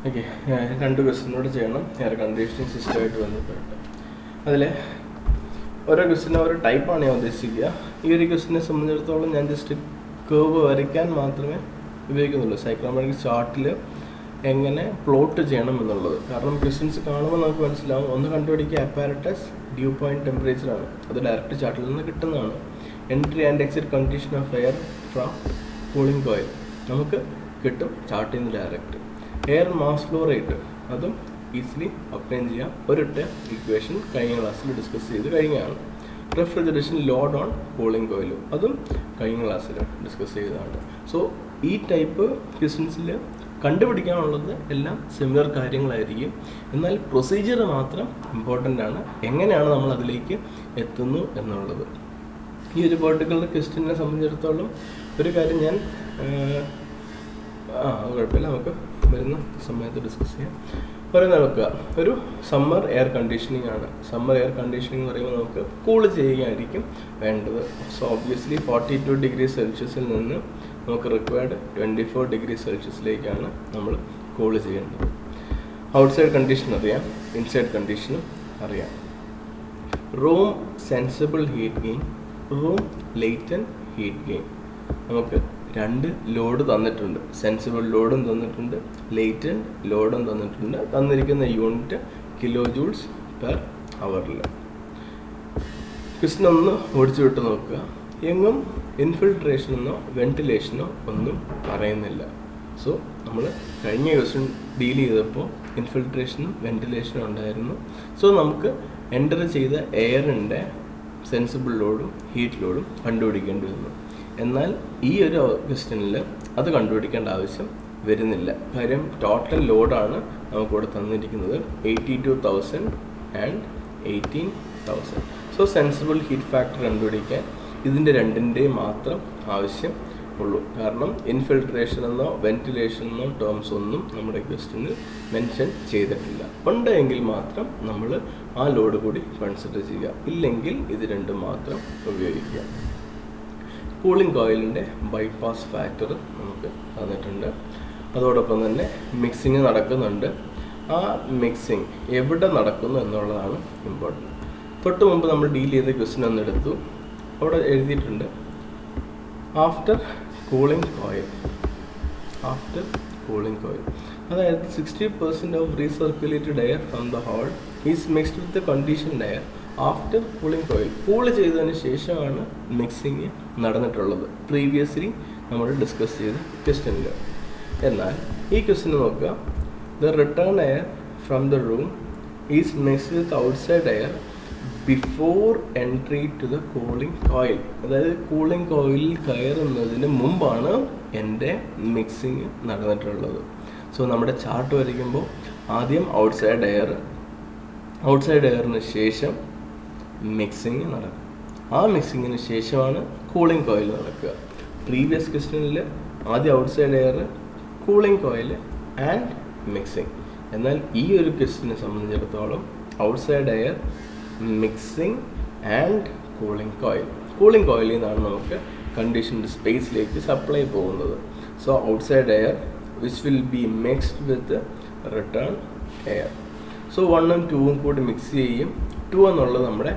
Okay, രണ്ട് ക്വസ്റ്റ്യനോട് ചെയ്യണം air conditioning സിസ്റ്റമായിട്ട് ബന്ധപ്പെട്ട്. അതിൽ ഓരോ ക്വസ്റ്റ്യനും ഓരോ ടൈപ്പാണ് ഞാൻ ഉദ്ദേശിക്കുക. ഈ ഒരു ക്വസ്റ്റ്യനെ സംബന്ധിച്ചിടത്തോളം ഞാൻ ജസ്റ്റ് കേർവ് വരയ്ക്കാൻ മാത്രമേ ഉപയോഗിക്കുന്നുള്ളൂ. സൈക്ലോമാറ്റിക് ചാർട്ടിൽ എങ്ങനെ പ്ലോട്ട് ചെയ്യണം എന്നുള്ളത്. കാരണം ക്വസ്റ്റ്യൻസ് കാണുമ്പോൾ നമുക്ക് മനസ്സിലാവും. ഒന്ന് കണ്ടുപിടിക്കുക അപ്പാരറ്റസ് ഡ്യൂ പോയിൻറ്റ് ടെമ്പറേച്ചറാണ്, അത് ഡയറക്റ്റ് ചാർട്ടിൽ നിന്ന് കിട്ടുന്നതാണ്. Entry and exit condition of air from cooling coil നമുക്ക് കിട്ടും ചാർട്ടിൽ നിന്ന് direct. Air mass flow rate അതും ഈസിലി ഒബ്റ്റെയിൻ ചെയ്യാം. ഒരൊറ്റ ഇക്വേഷൻ കഴിഞ്ഞ ക്ലാസ്സിൽ ഡിസ്കസ് ചെയ്ത് കഴിഞ്ഞതാണ്. റെഫ്രിജറേഷൻ ലോഡ് ഓൺ കൂളിംഗ് കോയിലും അതും കഴിഞ്ഞ ക്ലാസ്സിൽ ഡിസ്കസ് ചെയ്തതാണ്. സോ ഈ ടൈപ്പ് ക്വസ്റ്റ്യൻസിൽ കണ്ടുപിടിക്കാനുള്ളത് എല്ലാം സിമിലർ കാര്യങ്ങളായിരിക്കും. എന്നാൽ പ്രൊസീജിയർ മാത്രം ഇമ്പോർട്ടൻ്റ് ആണ്. എങ്ങനെയാണ് നമ്മൾ അതിലേക്ക് എത്തുന്നു എന്നുള്ളത്. ഈ ഒരു പെർട്ടിക്കുലർ ക്വസ്റ്റ്യനെ സംബന്ധിച്ചിടത്തോളം ഒരു കാര്യം ഞാൻ കുഴപ്പമില്ല, നമുക്ക് വരുന്ന സമയത്ത് ഡിസ്കസ് ചെയ്യാം. പറയുന്നത് നോക്കുക, ഒരു സമ്മർ എയർ കണ്ടീഷനിങ് ആണ്. സമ്മർ എയർ കണ്ടീഷനിങ് എന്ന് പറയുമ്പോൾ നമുക്ക് കൂൾ ചെയ്യുകയായിരിക്കും വേണ്ടത്. സോ ഒബ്വിയസ്ലി 42 ഡിഗ്രി സെൽഷ്യസിൽ നിന്ന് നമുക്ക് റിക്വയർഡ് 24 ഡിഗ്രി സെൽഷ്യസിലേക്കാണ് നമ്മൾ കൂൾ ചെയ്യേണ്ടത്. ഔട്ട്സൈഡ് കണ്ടീഷൻ അറിയാം, ഇൻസൈഡ് കണ്ടീഷനും അറിയാം. Room sensible heat gain, room latent heat gain. നമുക്ക് രണ്ട് ലോഡ് തന്നിട്ടുണ്ട്. സെൻസിബിൾ ലോഡും തന്നിട്ടുണ്ട്, ലേറ്റൻറ്റ് ലോഡും തന്നിട്ടുണ്ട്. തന്നിരിക്കുന്ന യൂണിറ്റ് കിലോ ജൂൾസ് പെർ അവറിൽ. ക്വസ്റ്റ്യൻ ഒന്ന് ഓടിച്ചു വിട്ട് നോക്കുക. എങ്ങും ഇൻഫിൽട്രേഷനെന്നോ വെന്റിലേഷനോ ഒന്നും പറയുന്നില്ല. സോ നമ്മൾ കഴിഞ്ഞ ക്വസ്റ്റ്യൻ ഡീൽ ചെയ്തപ്പോൾ ഇൻഫിൽട്രേഷനും വെന്റിലേഷനും ഉണ്ടായിരുന്നു. സോ നമുക്ക് എൻ്റർ ചെയ്ത എയറിൻ്റെ സെൻസിബിൾ ലോഡും ഹീറ്റ് ലോഡും കണ്ടുപിടിക്കേണ്ടി വന്നു. എന്നാൽ ഈ ഒരു ക്വസ്റ്റ്യനിൽ അത് കണ്ടുപിടിക്കേണ്ട ആവശ്യം വരുന്നില്ല. കാര്യം ടോട്ടൽ ലോഡാണ് നമുക്കിവിടെ തന്നിരിക്കുന്നത് 82,000 and 18,000. So sensible heat factor കണ്ടുപിടിക്കാൻ ഇതിൻ്റെ രണ്ടിൻ്റെയും മാത്രം ആവശ്യം ഉള്ളൂ. കാരണം ഇൻഫിൽട്രേഷൻ എന്നോ വെന്റിലേഷൻ എന്നോ ടേംസ് ഒന്നും നമ്മുടെ ക്വസ്റ്റ്യനിൽ മെൻഷൻ ചെയ്തിട്ടില്ല. ഉണ്ടെങ്കിൽ മാത്രം നമ്മൾ ആ ലോഡ് കൂടി കൺസിഡർ ചെയ്യുക, ഇല്ലെങ്കിൽ ഇത് രണ്ടും മാത്രം ഉപയോഗിക്കുക. കൂളിംഗ് കോയിലിൻ്റെ ബൈപ്പാസ് ഫാക്ടർ നമുക്ക് തന്നിട്ടുണ്ട്. അതോടൊപ്പം തന്നെ മിക്സിങ് നടക്കുന്നുണ്ട്. ആ മിക്സിങ് എവിടെ നടക്കുന്നു എന്നുള്ളതാണ് ഇമ്പോർട്ടൻറ്റ്. തൊട്ട് മുമ്പ് നമ്മൾ ഡീൽ ചെയ്ത ക്വസ്റ്റ്യൻ ഒന്നെടുത്തു. അവിടെ എഴുതിയിട്ടുണ്ട് after cooling coil. After cooling coil അതായത് 60% of recirculated air from the hall is mixed with conditioned air after cooling coil. Cool ചെയ്തതിന് ശേഷമാണ് മിക്സിങ് നടന്നിട്ടുള്ളത്, പ്രീവിയസ്ലി നമ്മൾ ഡിസ്കസ് ചെയ്ത ക്വസ്റ്റ്യനിൽ. എന്നാൽ ഈ ക്വസ്റ്റ്യൻ നോക്കുക. The return air from the room is mixed with outside air before entry to the cooling coil. അതായത് കൂളിംഗ് കോയിലിൽ കയറുന്നതിന് മുമ്പാണ് എൻ്റെ മിക്സിങ് നടന്നിട്ടുള്ളത്. സോ നമ്മുടെ ചാർട്ട് വരയ്ക്കുമ്പോൾ ആദ്യം ഔട്ട്സൈഡ് എയറിന് ശേഷം മിക്സിങ് നടക്കും. ആ മിക്സിങ്ങിന് ശേഷമാണ് കൂളിംഗ് കോയിൽ നടക്കുക. പ്രീവിയസ് ക്വസ്റ്റ്യനിൽ ആദ്യം outside air, cooling coil and mixing. എന്നാൽ ഈ ഒരു ക്വസ്റ്റ്യനെ സംബന്ധിച്ചിടത്തോളം outside air, mixing and cooling coil. കൂളിംഗ് കോയിലിൽ നിന്നാണ് നമുക്ക് കണ്ടീഷൻഡ് സ്പേസിലേക്ക് സപ്ലൈ പോകുന്നത്. So outside air which will be mixed with return air. So 1ഉം 2ഉം കൂടി മിക്സ് ചെയ്യും. 2 എന്നുള്ളത് നമ്മുടെ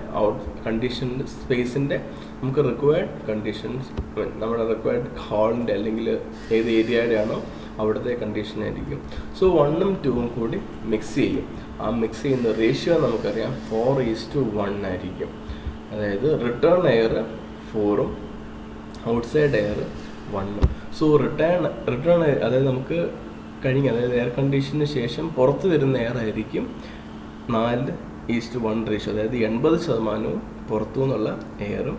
കണ്ടീഷൻഡ് സ്പേസിൻ്റെ നമുക്ക് റിക്വയർഡ് കണ്ടീഷൻസ്, നമ്മുടെ റിക്വയർഡ് ഹാളിൻ്റെ അല്ലെങ്കിൽ ഏത് ഏരിയയുടെ ആണോ അവിടുത്തെ കണ്ടീഷൻ ആയിരിക്കും. സോ 1ഉം 2ഉം കൂടി മിക്സ് ചെയ്യും. ആ മിക്സ് ചെയ്യുന്ന റേഷ്യോ നമുക്കറിയാം 4:1 ആയിരിക്കും. അതായത് റിട്ടേൺ എയർ 4ഉം ഔട്ട്സൈഡ് എയർ 1ഉം. സോ റിട്ടേൺ എയർ അതായത് നമുക്ക് അതായത് എയർ കണ്ടീഷന് ശേഷം പുറത്ത് വരുന്ന എയർ ആയിരിക്കും 4:1 റേഷ്യോ. അതായത് 80% പുറത്തു നിന്നുള്ള എയറും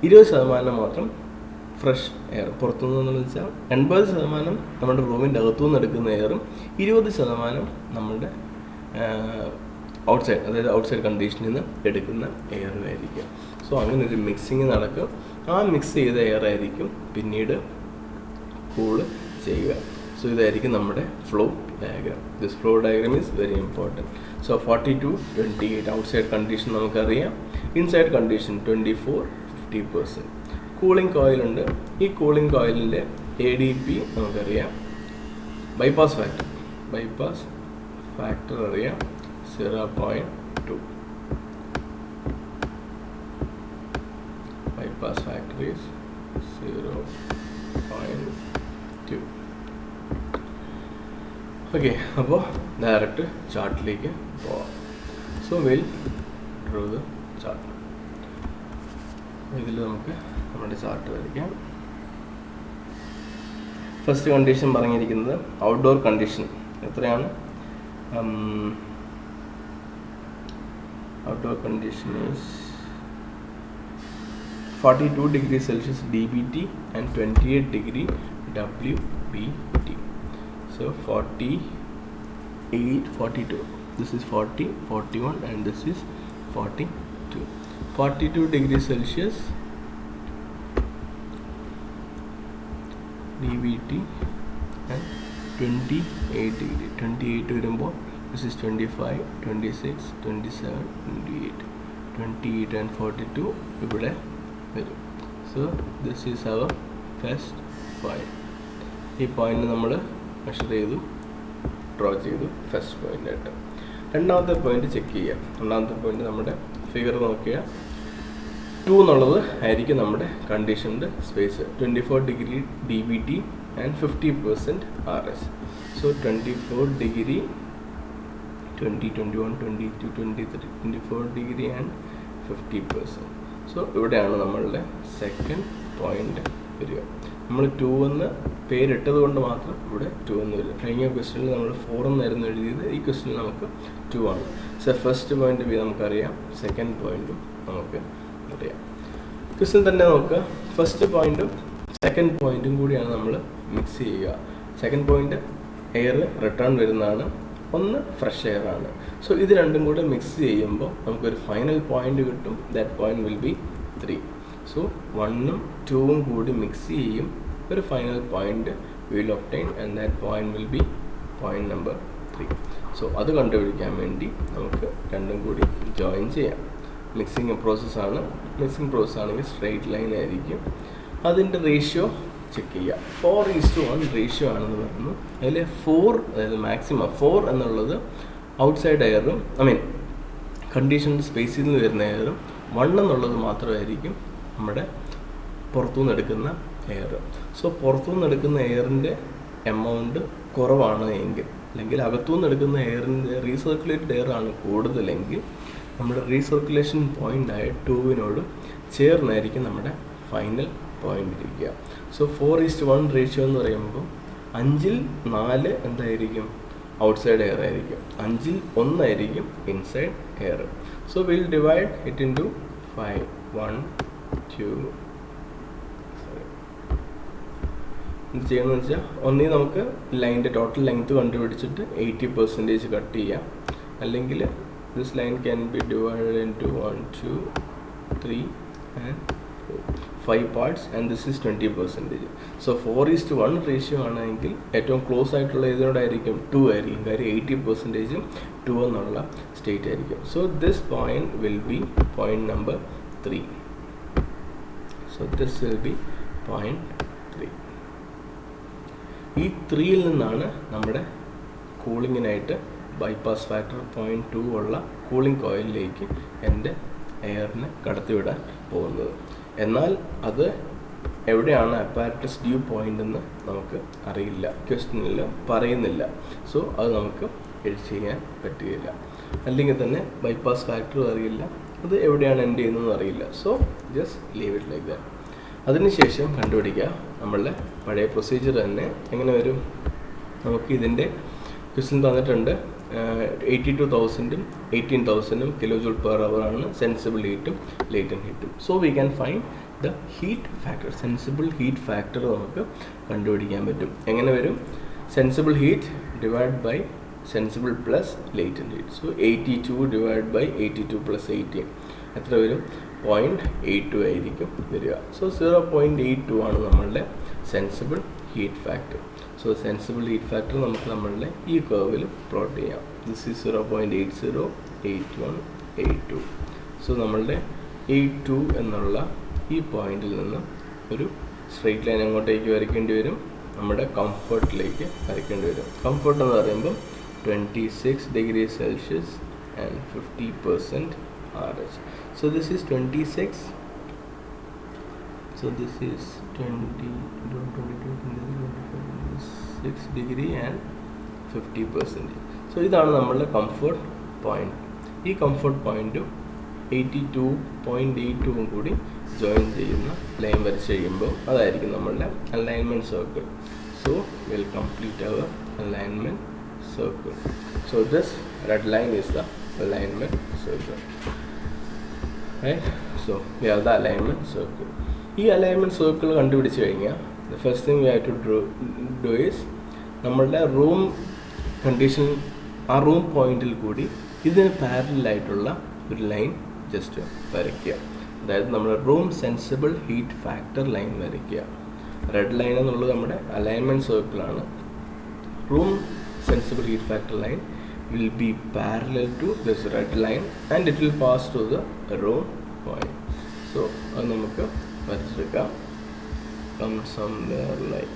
20% മാത്രം ഫ്രഷ് എയർ. പുറത്തുനിന്ന് വെച്ചാൽ 80% നമ്മുടെ റൂമിൻ്റെ അകത്തുനിന്ന് എടുക്കുന്ന എയറും 20% നമ്മുടെ അതായത് ഔട്ട്സൈഡ് കണ്ടീഷനിൽ നിന്ന് എടുക്കുന്ന എയറും ആയിരിക്കും. സോ അങ്ങനെ ഒരു മിക്സിങ് നടക്കും. ആ മിക്സ് ചെയ്ത എയർ ആയിരിക്കും പിന്നീട് കൂൾ ചെയ്യുക. സോ ഇതായിരിക്കും നമ്മുടെ flow diagram. This flow diagram is very important. So 42, 28 outside condition നമുക്കറിയാം. Inside condition 24, 50%. കൂളിംഗ് കോയിലുണ്ട്. ഈ കൂളിംഗ് കോയിലിൻ്റെ ADP നമുക്കറിയാം. bypass factor bypass factor അറിയാം 0.2. bypass factor is 0.2. ഓക്കെ, അപ്പോൾ ഡയറക്റ്റ് ചാർട്ടിലേക്ക് പോവാം. So will draw the chart. ഇതിൽ നമുക്ക് നമ്മുടെ ചാർട്ട് വരയ്ക്കാം. ഫസ്റ്റ് കണ്ടീഷൻ പറഞ്ഞിരിക്കുന്നത് ഔട്ട്ഡോർ കണ്ടീഷൻ എത്രയാണ്? Outdoor condition is 42 degrees Celsius DBT and 28 degree WBT. So 48, 42. This is 40, 41 and this is 42. 42 degrees Celsius DBT and 28 degree. 28 വരുമ്പോൾ this is 25, 26, 27, 28. 28 and 42 ഇവിടെ വരും. So this is our first point. ഈ point നമ്മൾ measure ചെയ്തു, draw ചെയ്തു first point ആയിട്ട്. രണ്ടാമത്തെ point check ചെയ്യാം. രണ്ടാമത്തെ പോയിന്റ് നമ്മുടെ ഫിഗർ നോക്കിയാൽ 2 എന്നുള്ളത് ആയിരിക്കും നമ്മുടെ കണ്ടീഷൻ്റെ space. 24 degree DBT and 50% RS. So 24 degree 20, 21, 22, 23, 24 degree and 50%. So ഇവിടെയാണ് നമ്മളുടെ സെക്കൻഡ് പോയിന്റ് വരിക. നമ്മൾ 2 എന്ന് പേരിട്ടത് കൊണ്ട് മാത്രം ഇവിടെ 2 എന്ന് വരിക. കഴിഞ്ഞ ക്വസ്റ്റ്യനിൽ നമ്മൾ 4 എന്നായിരുന്നു എഴുതിയത്, ഈ ക്വസ്റ്റ്യനിൽ നമുക്ക് 2 ആണ്. സോ ഫസ്റ്റ് പോയിന്റ് നമുക്കറിയാം, സെക്കൻഡ് പോയിന്റും നമുക്ക് അറിയാം. ക്വസ്റ്റ്യൻ തന്നെ നോക്കുക. ഫസ്റ്റ് പോയിന്റും സെക്കൻഡ് പോയിന്റും കൂടിയാണ് നമ്മൾ മിക്സ് ചെയ്യുക. സെക്കൻഡ് പോയിന്റ് എയർ റിട്ടേൺ വരുന്നതാണ്, ഒന്ന് ഫ്രഷ് എയർ ആണ്. സോ ഇത് രണ്ടും കൂടെ മിക്സ് ചെയ്യുമ്പോൾ നമുക്കൊരു ഫൈനൽ പോയിന്റ് കിട്ടും. That point will be 3. So 1ഉം 2ഉം കൂടി മിക്സ് ചെയ്യും, ഒരു final point will obtain and that point will be point number 3. So അത് കണ്ടുപിടിക്കാൻ വേണ്ടി നമുക്ക് രണ്ടും കൂടി ജോയിൻ ചെയ്യാം. മിക്സിങ് പ്രോസസ്സാണ്. മിക്സിങ് പ്രോസസ് ആണെങ്കിൽ സ്ട്രെയിറ്റ് ലൈൻ ആയിരിക്കും. അതിൻ്റെ റേഷ്യോ ചെക്ക് ചെയ്യുക. 4:1 റേഷ്യോ ആണെന്ന് പറഞ്ഞു. അതിൽ 4, അതായത് മാക്സിമം 4 എന്നുള്ളത് ഔട്ട്സൈഡ് എയറും കണ്ടീഷൻ സ്പേസിൽ നിന്ന് വരുന്ന എയറും 1 എന്നുള്ളത് മാത്രമായിരിക്കും നമ്മുടെ പുറത്തുനിന്ന് എടുക്കുന്ന എയർ. സോ പുറത്തുനിന്ന് എടുക്കുന്ന എയറിൻ്റെ എമൗണ്ട് കുറവാണ് എങ്കിൽ, അല്ലെങ്കിൽ അകത്തുനിന്ന് എടുക്കുന്ന എയറിൻ്റെ റീസർക്കുലേറ്റഡ് എയർ ആണ് കൂടുതലെങ്കിൽ നമ്മുടെ റീസർക്കുലേഷൻ പോയിൻ്റായ 2വിനോട് ചേർന്നായിരിക്കും നമ്മുടെ ഫൈനൽ പോയിന്റ് ഇരിക്കുക. സോ 4:1 റേഷ്യോ എന്ന് പറയുമ്പോൾ 5ൽ 4 എന്തായിരിക്കും? ഔട്ട്സൈഡ് എയർ ആയിരിക്കും. 5ൽ 1 ആയിരിക്കും inside air. So will divide it into 5. 1, 2. എന്ത് ചെയ്യുന്നത് വെച്ചാൽ, ഒന്നീ നമുക്ക് ലൈൻ്റെ ടോട്ടൽ ലെങ്ത് കണ്ടുപിടിച്ചിട്ട് 80% കട്ട് ചെയ്യാം. അല്ലെങ്കിൽ this line can be divided into 1, 2, 3 and 5 parts and this is 20%. So 4:1 ratio ആണെങ്കിൽ ഏറ്റവും ക്ലോസ് ആയിട്ടുള്ള ഇതിനോടായിരിക്കും 2 ആയിരിക്കും. കാര്യം 80% 2 എന്നുള്ള സ്റ്റേറ്റ് ആയിരിക്കും. So this point will be point number 3. So this will be point 3. ഈ 3യിൽ നിന്നാണ് നമ്മുടെ കൂളിങ്ങിനായിട്ട് ബൈപ്പാസ് ഫാക്ടർ 0.2 ഉള്ള കൂളിംഗ് കോയിലിലേക്ക് എൻ്റെ എയറിനെ കടത്തിവിടാൻ പോകുന്നത്. എന്നാൽ അത് എവിടെയാണ് അപ്പാരറ്റസ് ഡ്യൂ പോയിന്റ് എന്ന് നമുക്ക് അറിയില്ല, ക്വസ്റ്റ്യനിൽ പറയുന്നില്ല. സോ അത് നമുക്ക് ചെയ്യാൻ പറ്റുകയില്ല. അല്ലെങ്കിൽ തന്നെ ബൈപ്പാസ് ഫാക്ടറും അറിയില്ല, അത് എവിടെയാണ് എൻഡ് ചെയ്യുന്നതെന്ന് അറിയില്ല. So just leave it like that. അതിനുശേഷം കണ്ടുപിടിക്കുക നമ്മളുടെ പഴയ പ്രൊസീജിയർ തന്നെ. എങ്ങനെ വരും? നമുക്ക് ഇതിൻ്റെ ക്വസ്റ്റ്യൻ തന്നിട്ടുണ്ട്. 82,000ഉം 18,000ഉം kJ/h ആണ് സെൻസിബിൾ ഹീറ്റും ലേറ്റൻറ്റ് ഹീറ്റും. So we can find the heat factor. Sensible heat factor നമുക്ക് കണ്ടുപിടിക്കാൻ പറ്റും. എങ്ങനെ വരും? Sensible heat divide by sensible plus latent heat. So 82 divide by 82 plus 18 എത്ര വരും? 0.82 ആയിരിക്കും വരിക. സോ 0.82 ആണ് നമ്മളുടെ sensible heat factor. So sensible heat factor നമുക്ക് നമ്മളുടെ ഈ കർവിൽ പ്ലോട്ട് ചെയ്യാം. This is 0.80, 81, 82. സോ നമ്മളുടെ 82 എന്നുള്ള ഈ പോയിന്റിൽ നിന്ന് ഒരു സ്ട്രെയിറ്റ് ലൈൻ അങ്ങോട്ടേക്ക് വരയ്ക്കേണ്ടി വരും. നമ്മുടെ കംഫർട്ടിലേക്ക് വരയ്ക്കേണ്ടി വരും. കംഫർട്ട് എന്ന് പറയുമ്പോൾ 26 degrees Celsius and 50% RH. So this is 26. So this is 26 degree and 50%. So ഇതാണ് നമ്മളുടെ കംഫർട്ട് പോയിന്റ്. ഈ കംഫർട്ട് പോയിന്റും 82.82 കൂടി ജോയിൻ ചെയ്യുന്ന ലൈൻ വരച്ച് കഴിയുമ്പോൾ അതായിരിക്കും നമ്മളുടെ alignment circle. So will complete our alignment circle. So this red line is the alignment circle, right? So we have the alignment circle. ഈ alignment circle കണ്ടുപിടിച്ച് കഴിഞ്ഞാൽ the first thing we have to do is നമ്മളുടെ room condition ആ room പോയിന്റിൽ കൂടി ഇതിന് പാരലലായിട്ടുള്ള ഒരു line just വരയ്ക്കുക. അതായത് നമ്മുടെ room sensible heat factor line വരയ്ക്കുക. റെഡ് ലൈൻ എന്നുള്ളത് നമ്മുടെ അലൈൻമെൻറ്റ് സർക്കിളാണ്. Room sensible heat factor line will be parallel to this red line and it will pass to the row point. So അത് നമുക്ക് വരച്ചെടുക്കാം. come somewhere like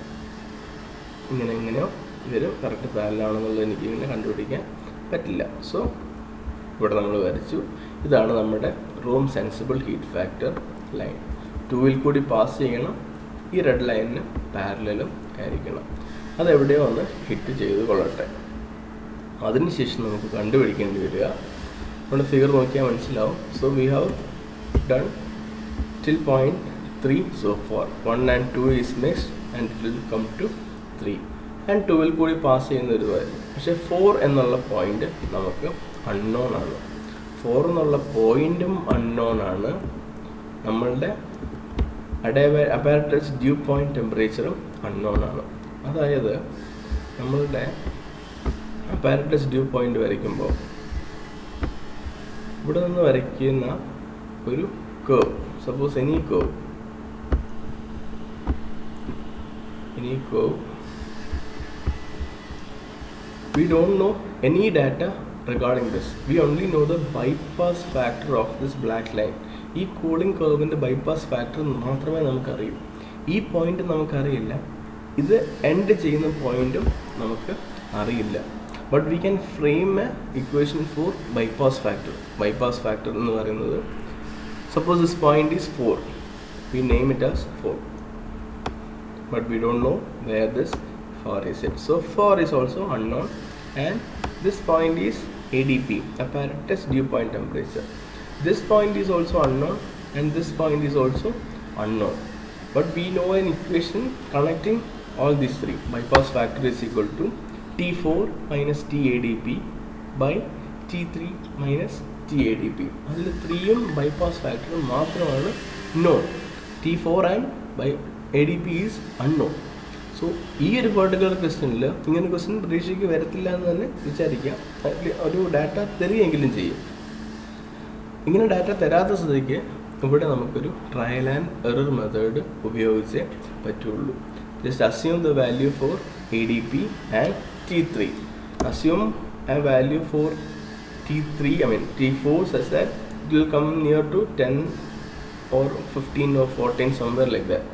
ഇങ്ങനെയോ ഇവരും correct പാരലാണെന്നുള്ളത് എനിക്ക് ഇങ്ങനെ കണ്ടുപിടിക്കാൻ പറ്റില്ല. സോ ഇവിടെ നമ്മൾ വരച്ചു. ഇതാണ് നമ്മുടെ room sensible heat factor line. 2 കൂടി പാസ് ചെയ്യണം. ഈ റെഡ് ലൈനിന് പാരലലും ആയിരിക്കണം. അതെവിടെയോ ഒന്ന് ഹിറ്റ് ചെയ്ത് കൊള്ളട്ടെ. അതിനുശേഷം നമുക്ക് കണ്ടുപിടിക്കേണ്ടി വരിക. നമ്മുടെ ഫിഗർ നോക്കിയാൽ മനസ്സിലാവും. So we have done till point 3 so four. 1 and 2 is mixed and it will come to 3 and 2 കൂടി പാസ് ചെയ്യുന്ന ഒരു കാര്യം. പക്ഷേ 4 എന്നുള്ള പോയിന്റ് നമുക്ക് അൺനോൺ ആണ്. 4 എന്നുള്ള പോയിന്റും അൺനോൺ ആണ്. നമ്മളുടെ അപ്പാരറ്റസ് ഡ്യൂ പോയിന്റ് ടെമ്പറേച്ചറും അൺനോൺ ആണ്. അതായത് നമ്മളുടെ അപ്പാരറ്റസ് ഡ്യൂ പോയിന്റ് വരയ്ക്കുമ്പോൾ ഇവിടെ നിന്ന് വരയ്ക്കുന്ന ഒരു curve, suppose any curve we don't know any data regarding this. We only know the bypass factor of this black line. ഈ കൂളിംഗ് കേർവിൻ്റെ bypass factor മാത്രമേ നമുക്കറിയൂ. ഈ പോയിന്റ് നമുക്കറിയില്ല. ഇത് എൻഡ് ചെയ്യുന്ന പോയിന്റും നമുക്ക് അറിയില്ല. But we can frame a equation for bypass factor. bypass factor എന്ന് പറയുന്നത് suppose this point is 4. We name it as 4. But we don't know where this 4 is it. So 4 is also unknown and this point is ADP, apparatus dew point temperature. This point is also unknown and this point is also unknown. But we know an equation connecting all these three. Bypass factor is equal to T4 minus TADP by T3 minus TADP. അതിൽ 3യും bypass factor മാത്രമാണ് known. T4 and by ADP is unknown. So ഈ ഒരു particular ക്വസ്റ്റ്യനിൽ ഇങ്ങനെ question പരീക്ഷയ്ക്ക് വരത്തില്ല എന്ന് തന്നെ വിചാരിക്കാം. ഒരു ഡാറ്റ തരികയെങ്കിലും ചെയ്യും. ഇങ്ങനെ ഡാറ്റ തരാത്ത സ്ഥിതിക്ക് ഇവിടെ നമുക്കൊരു ട്രയൽ ആൻഡ് എറർ മെത്തേഡ് ഉപയോഗിച്ചേ പറ്റുള്ളൂ. Just assume the value for ADP and T3. Assume a value for T3, T4 such that it will come near to 10 or 15 or 14 somewhere like that.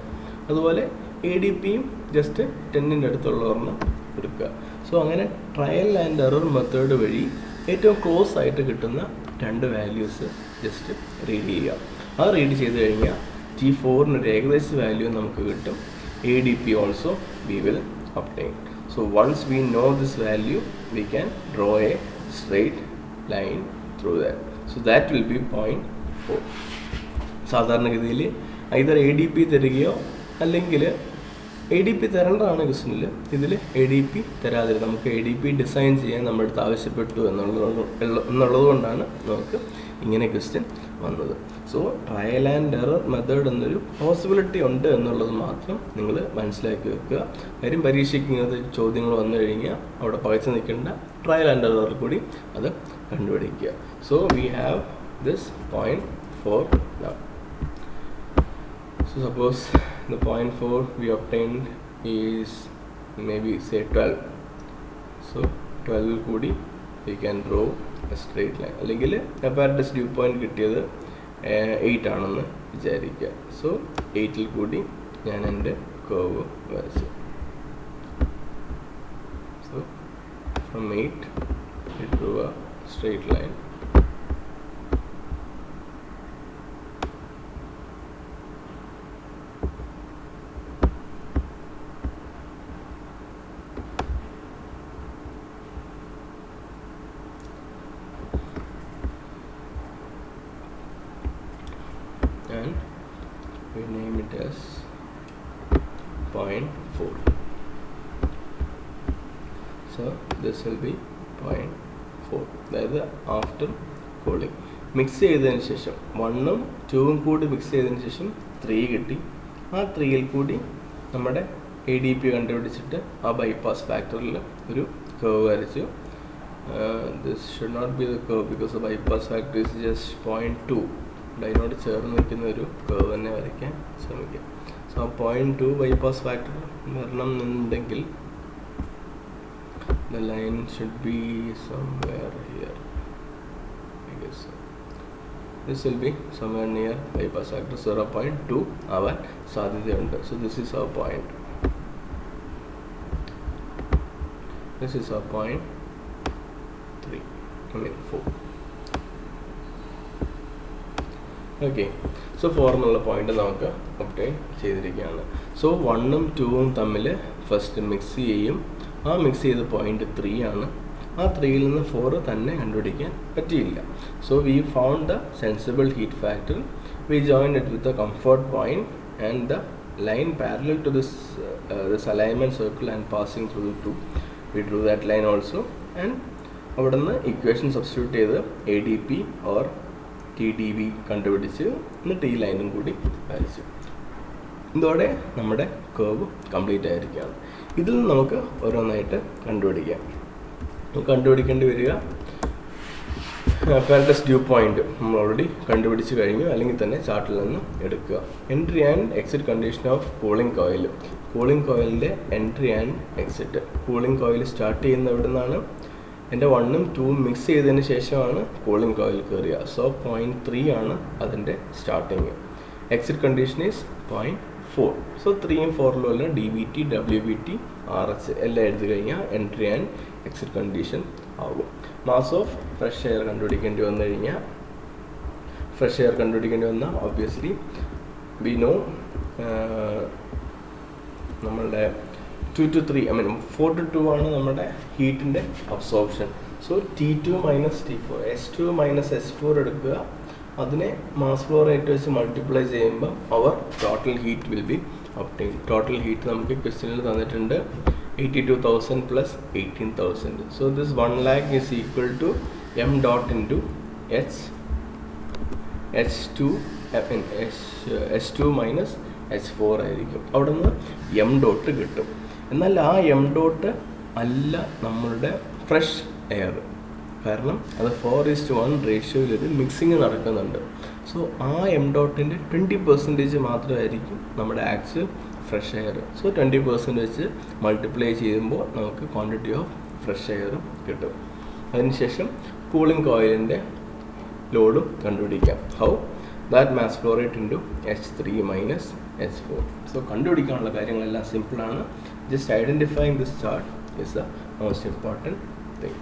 അതുപോലെ ADPയും just 10ൻ്റെ അടുത്തുള്ളവരെന്ന് എടുക്കുക. So അങ്ങനെ trial and error method വഴി ഏറ്റവും close ആയിട്ട് കിട്ടുന്ന 2 values just read ചെയ്യുക. അത് read ചെയ്ത് കഴിഞ്ഞാൽ T4-ന് ഏകദേശ വാല്യൂ നമുക്ക് കിട്ടും. ADP also we will obtain. So once we know this value, we can draw a straight line through that. So that will be point 4. സാധാരണഗതിയിൽ either ADP തരികയോ അല്ലെങ്കിൽ ADP തരേണ്ടതാണ് ക്വസ്റ്റ്യനിൽ. ഇതിൽ ADP തരാതില്ല. നമുക്ക് ADP ഡിസൈൻ ചെയ്യാൻ നമ്മുടെ അടുത്ത് ആവശ്യപ്പെട്ടു എന്നുള്ളത് കൊണ്ടാണ് നമുക്ക് ഇങ്ങനെ ക്വസ്റ്റ്യൻ വന്നത്. So trial and error method എന്നൊരു പോസിബിലിറ്റി ഉണ്ട് എന്നുള്ളത് മാത്രം നിങ്ങൾ മനസ്സിലാക്കി വെക്കുക. കാര്യം പരീക്ഷയ്ക്ക് ഇങ്ങനത്തെ ചോദ്യങ്ങൾ വന്നു കഴിഞ്ഞാൽ അവിടെ പകച്ചു നിൽക്കേണ്ട, ട്രയൽ ആൻഡ് എറർ കൂടി അത് കണ്ടുപിടിക്കുക. So we have this point 4 now. So suppose the point 4 we obtained is maybe say 12. So 12 കൂടി we can draw a straight line. അല്ലെങ്കിൽ apparatus dew point കിട്ടിയത് 8 ആണെന്ന് വിചാരിക്കുക. സോ 8-ൽ കൂടി ഞാൻ എൻ്റെ കർവ് വരച്ചു. from 8 we drew a straight line. And we name it as point 4. So this will be point 4. അതായത് ആഫ്റ്റർ കൂളിംഗ് മിക്സ് ചെയ്തതിന് ശേഷം 1ഉം 2ഉം കൂടി മിക്സ് ചെയ്തതിന് ശേഷം 3 കിട്ടി. ആ 3യിൽ കൂടി നമ്മുടെ ADP കണ്ടുപിടിച്ചിട്ട് ആ ബൈപ്പാസ് ഫാക്ടറിൽ ഒരു കർവ് വരച്ചു. This should not be the curve because the bypass factor is just 0.2. അതിനോട് ചേർന്ന് നിൽക്കുന്ന ഒരു കർവ് തന്നെ വരയ്ക്കാൻ ശ്രമിക്കുക. സോ ആ 0.2 ബൈപ്പാസ് ഫാക്ടർ വരണം എന്നുണ്ടെങ്കിൽ the line should be somewhere here. I guess so. This will be somewhere near bypass factor 0.2 ആവാൻ സാധ്യതയുണ്ട്. So this is our point. This is our point 3. I mean 4. Okay. So 4 എന്നുള്ള point നമുക്ക് obtain ചെയ്തിരിക്കുകയാണ്. So 1ഉം 2ഉം തമ്മിൽ first mix ചെയ്യും. ആ mix ചെയ്ത പോയിന്റ് 3 ആണ്. ആ 3യിൽ നിന്ന് 4 തന്നെ കണ്ടുപിടിക്കാൻ പറ്റിയില്ല. So we found the sensible heat factor. We join it with the comfort point and the line parallel to this alignment circle and passing through the 2. We drew that line also. And അവിടെ നിന്ന് equation substitute ചെയ്ത് ADP or TDB കണ്ടുപിടിച്ച് എന്നിട്ട് ഈ ലൈനും കൂടി വരച്ചു. ഇതോടെ നമ്മുടെ കർവ് കംപ്ലീറ്റ് ആയിരിക്കുകയാണ്. ഇതിൽ നിന്ന് നമുക്ക് ഓരോന്നായിട്ട് കണ്ടുപിടിക്കാം. കണ്ടുപിടിക്കേണ്ടി വരിക അപ്പാരറ്റസ് ഡ്യൂ പോയിന്റ് നമ്മൾ ഓൾറെഡി കണ്ടുപിടിച്ച് കഴിഞ്ഞു, അല്ലെങ്കിൽ തന്നെ ചാർട്ടിൽ നിന്ന് എടുക്കുക. Entry and exit condition of cooling coil. Cooling കോയിലിൻ്റെ entry and exit. Cooling coil start ചെയ്യുന്ന എവിടെ നിന്നാണ്? എൻ്റെ 1ഉം 2ഉം മിക്സ് ചെയ്തതിന് ശേഷമാണ് കൂളിംഗ് കോയിൽ കയറുക. സോ 0.3 ആണ് അതിൻ്റെ starting. Exit condition is 0.4. So 3ഉം 4ലും എല്ലാം DVT, WVT, RH എല്ലാം എഴുതി കഴിഞ്ഞാൽ എൻട്രി ആൻഡ് എക്സിറ്റ് കണ്ടീഷൻ ആകും. മാസ് ഓഫ് ഫ്രഷ് എയർ കണ്ടുപിടിക്കേണ്ടി വന്നു കഴിഞ്ഞാൽ ഒബ്വിയസ്ലി വി നോ നമ്മളുടെ 2 to 3, I mean 4 to 2 ആണ് നമ്മുടെ ഹീറ്റിൻ്റെ absorption. So T2 minus T4, S2 minus S4 എടുക്കുക. അതിനെ മാസ് ഫ്ലോ റേറ്റ് വെച്ച് മൾട്ടിപ്ലൈ ചെയ്യുമ്പോൾ our total heat will be obtain. Total heat നമുക്ക് ക്വസ്റ്റ്യനിൽ തന്നിട്ടുണ്ട് 82,000 plus 18,000. So this 1 lakh is equal to m dot into S2 minus H4 ആയിരിക്കും. അവിടെ നിന്ന് എം ഡോട്ട് കിട്ടും. എന്നാൽ ആ എം ഡോട്ട് അല്ല നമ്മളുടെ ഫ്രഷ് എയർ, കാരണം അത് 4:1 റേഷ്യോയിലൊരു മിക്സിങ് നടക്കുന്നുണ്ട്. സോ ആ എം ഡോട്ടിൻ്റെ 20% മാത്രമായിരിക്കും നമ്മുടെ ആക്ച്വൽ ഫ്രഷ് എയർ. സോ 20% വെച്ച് മൾട്ടിപ്ലൈ ചെയ്യുമ്പോൾ നമുക്ക് ക്വാണ്ടിറ്റി ഓഫ് ഫ്രഷ് എയറും കിട്ടും. അതിനുശേഷം കൂളിംഗ് കോയിലിൻ്റെ ലോഡും കണ്ടുപിടിക്കാം. How? That mass flow rate into H3 minus H4. So കണ്ടുപിടിക്കാനുള്ള കാര്യങ്ങളെല്ലാം സിമ്പിളാണ്. Just identifying this chart is the most important thing.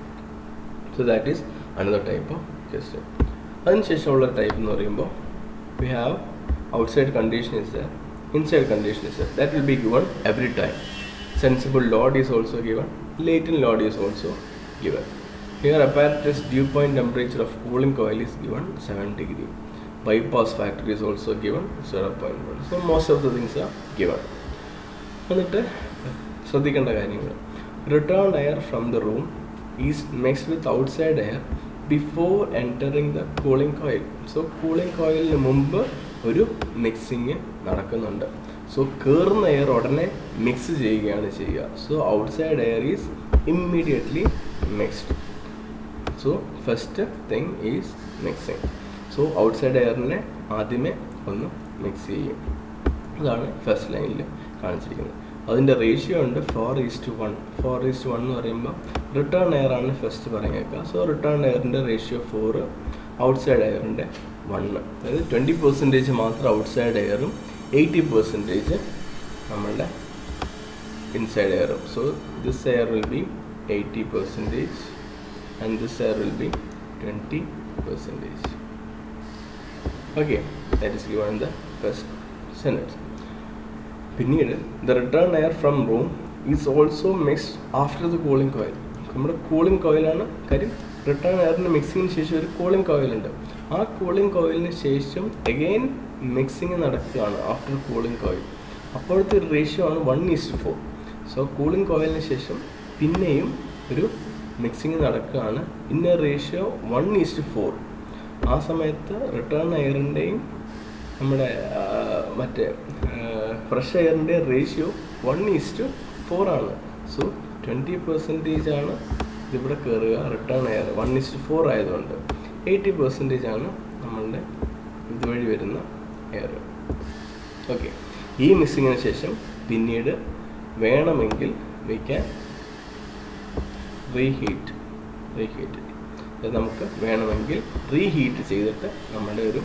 So that is another type of question. അതിനുശേഷമുള്ള ടൈപ്പ് എന്ന് പറയുമ്പോൾ we have outside condition is the inside condition is there. That will be given every time. Sensible load is also given, latent load is also given. Here apparatus dew point temperature of cooling coil is given 7 degree. Bypass factor is also given 0.1. So most of the things are given. എന്നിട്ട് ശ്രദ്ധിക്കേണ്ട കാര്യങ്ങൾ, return air from the room is mixed with outside air before entering the cooling coil. So cooling coilന് മുമ്പ് ഒരു mixing നടക്കുന്നുണ്ട്. So കയറുന്ന air ഉടനെ mix ചെയ്യുകയാണ് ചെയ്യുക. So outside air is immediately mixed. So first thing is mixing. So outside എയറിനെ ആദ്യമേ ഒന്ന് മിക്സ് ചെയ്യും. അതാണ് ഫസ്റ്റ് ലൈനിൽ കാണിച്ചിരിക്കുന്നത്. അതിൻ്റെ റേഷ്യോ ഉണ്ട് 4:1. 4:1 എന്ന് പറയുമ്പോൾ റിട്ടേൺ എയർ ആണ് ഫസ്റ്റ് പറഞ്ഞേക്കുക. സോ റിട്ടേൺ എയറിൻ്റെ റേഷ്യോ 4, ഔട്ട്സൈഡ് എയറിൻ്റെ 1. അതായത് 20% മാത്രം ഔട്ട്സൈഡ് എയറും 80% നമ്മളുടെ ഇൻസൈഡ് എയറും. So this air will be 80%, and this air will be 20%. Okay, that is given in the first sentence. പിന്നീട് the return air from room is also mixed after the cooling coil. നമ്മുടെ cooling കോയിലാണ് കാര്യം. Return എയറിൻ്റെ മിക്സിങ്ങിന് ശേഷം ഒരു cooling കോയിലുണ്ട്. ആ cooling കോയിലിന് ശേഷം again mixing നടക്കുകയാണ് after cooling coil. അപ്പോഴത്തെ ratio ആണ് 1:4. സോ കൂളിംഗ് കോയിലിന് ശേഷം പിന്നെയും ഒരു മിക്സിങ് നടക്കുകയാണ് ഇൻ എ റേഷ്യോ 1:4. ആ സമയത്ത് റിട്ടേൺ എയറിൻ്റെയും നമ്മുടെ മറ്റേ ഫ്രഷ് എയറിൻ്റെ റേഷ്യോ 1:4 ആണ്. സോ 20% ആണ് ഇതിവിടെ കയറുക. റിട്ടേൺ എയർ 1:4 ആയതുകൊണ്ട് 80% ആണ് നമ്മളുടെ ഇതുവഴി വരുന്ന എയർ. ഓക്കെ, ഈ മിക്സിങ്ങിന് ശേഷം പിന്നീട് വേണമെങ്കിൽ വി ക്യാൻ റീഹീറ്റ്. നമുക്ക് വേണമെങ്കിൽ റീഹീറ്റ് ചെയ്തിട്ട് നമ്മുടെ ഒരു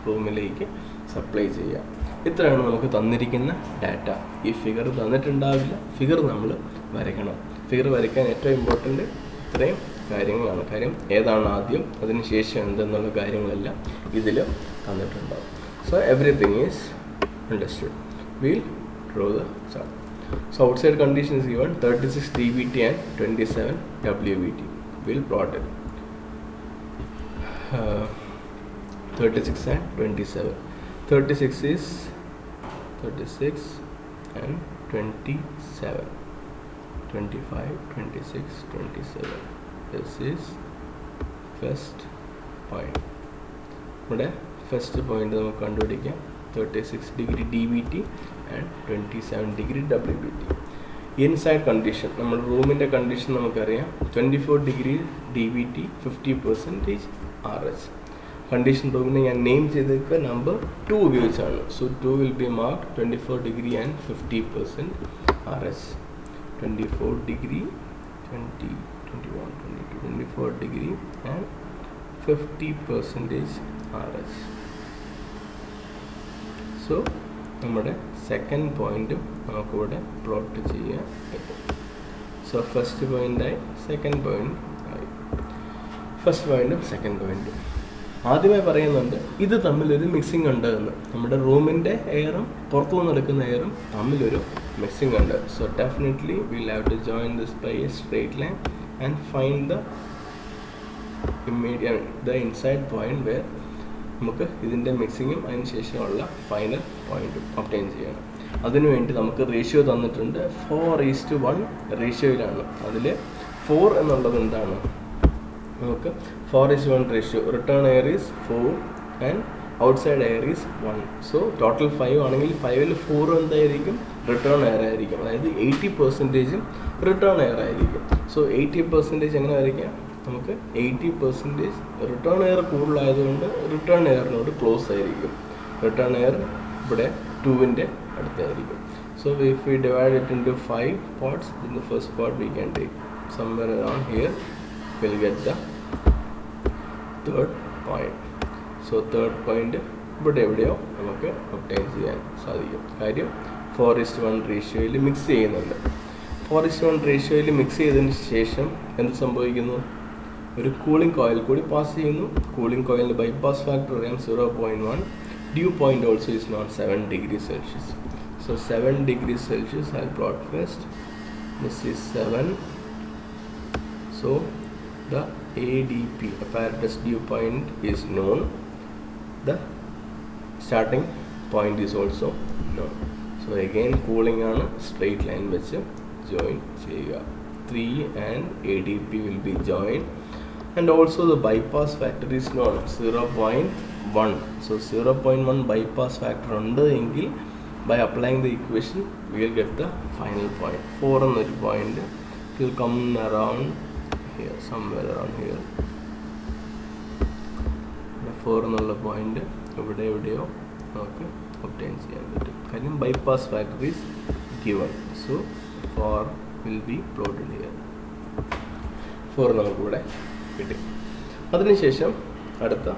റൂമിലേക്ക് സപ്ലൈ ചെയ്യാം. ഇത്രയാണ് നമുക്ക് തന്നിരിക്കുന്ന ഡാറ്റ. ഈ ഫിഗർ തന്നിട്ടുണ്ടാവില്ല, ഫിഗർ നമ്മൾ വരയ്ക്കണം. ഫിഗർ വരയ്ക്കാൻ ഏറ്റവും ഇമ്പോർട്ടൻ്റ് ഇത്രയും കാര്യങ്ങളാണ്. കാര്യം ഏതാണ് ആദ്യം, അതിന് ശേഷം എന്തെന്നുള്ള കാര്യങ്ങളെല്ലാം ഇതിൽ തന്നിട്ടുണ്ടാവും. So everything is understood. Will draw the chart. So outside condition is given 36 dBT and 27 WBT. We'll plot it. 36 and 27. 36 is 36 and 27. 25, 26, 27. This is first point. ഇവിടെ ഫസ്റ്റ് പോയിന്റ് നമുക്ക് കണ്ടുപിടിക്കാം. 36 degree DBT and 27 degree WBT. Inside condition, നമ്മുടെ റൂമിൻ്റെ condition നമുക്കറിയാം. 24 degree DBT, 50% RH. Condition റൂമിനെ ഞാൻ name ചെയ്തേക്കുക number 2 ഉപയോഗിച്ചാണ്. So 2 will be mark 24 degree and 50% RH. 24 degree 20, 21, 22, 24 degree and 50% RH. So നമ്മുടെ സെക്കൻഡ് പോയിൻറ്റും നമുക്കിവിടെ പ്ലോട്ട് ചെയ്യാൻ പറ്റും. സോ ഫസ്റ്റ് പോയിൻ്റായി, സെക്കൻഡ് പോയിൻ്റ് ആയി. ഫസ്റ്റ് പോയിൻറ്റും സെക്കൻഡ് പോയിൻറ്റും ആദ്യമായി പറയുന്നുണ്ട് ഇത് തമ്മിലൊരു മിക്സിംഗ് ഉണ്ട് എന്ന്. നമ്മുടെ റൂമിൻ്റെ എയറും പുറത്തു നിന്ന് എടുക്കുന്ന എയറും തമ്മിലൊരു മിക്സിംഗ് ഉണ്ട്. So definitely will have to join this by a straight line and find the inside point where നമുക്ക് ഇതിൻ്റെ മിക്സിങ്ങും അതിന് ശേഷമുള്ള ഫൈനൽ പോയിൻറ്റും ഒബ്റ്റെയിൻ ചെയ്യണം. അതിനുവേണ്ടി നമുക്ക് റേഷ്യോ തന്നിട്ടുണ്ട്. 4:1 റേഷ്യോയിലാണ്. അതിൽ 4 എന്നുള്ളത് എന്താണ്? നമുക്ക് 4:1 ratio. Return air is 4 and outside air is 1. So total 5 ആണെങ്കിൽ 5ൽ 4 എന്തായിരിക്കും? റിട്ടേൺ എയർ ആയിരിക്കും. അതായത് 80% റിട്ടേൺ എയർ ആയിരിക്കും. സോ 80% എങ്ങനെ വരയ്ക്കാം? നമുക്ക് 80% റിട്ടേൺ എയർ കൂടുതലായതുകൊണ്ട് റിട്ടേൺ എയറിനോട് ക്ലോസ് ആയിരിക്കും. റിട്ടേൺ എയർ ഇവിടെ 2ൻ്റെ അടുത്തായിരിക്കും. So if we divide it into 5 parts, in the first part we can take somewhere around here, we'll get the third point. So third point ഇവിടെ എവിടെയോ നമുക്ക് obtain ചെയ്യാൻ സാധിക്കും. കാര്യം 4:1 റേഷ്യോയിൽ മിക്സ് ചെയ്യുന്നുണ്ട്. 4:1 റേഷ്യോയിൽ മിക്സ് ചെയ്തതിന് ശേഷം എന്ത് സംഭവിക്കുന്നു? ഒരു കൂളിംഗ് കോയിൽ കൂടി പാസ് ചെയ്യുന്നു. കൂളിംഗ് കോയിലിൻ്റെ ബൈപ്പാസ് ഫാക്ടർ അറിയാം 0.1. Dew point also is not 7 degrees Celsius. So 7 degrees Celsius I'll plot first. This is 7. So the ADP, apparatus dew point, is known. The starting point is also known. So again cooling ആണ്, straight line വെച്ച് join ചെയ്യുക. 3 and ADP will be joined. And also the bypass factor is known 0.1. So 0.1 bypass factor ഉണ്ട് എങ്കിൽ by applying the equation we will get the final point. 4 എന്നൊരു point it will come around here, somewhere around here. 4 എന്നുള്ള point ഇവിടെ എവിടെയോ നമുക്ക് obtain ചെയ്യാൻ പറ്റും. കാര്യം bypass factor is given. So 4 will be plotted here. 4 നമുക്കിവിടെ കിട്ടി. അതിനുശേഷം അടുത്ത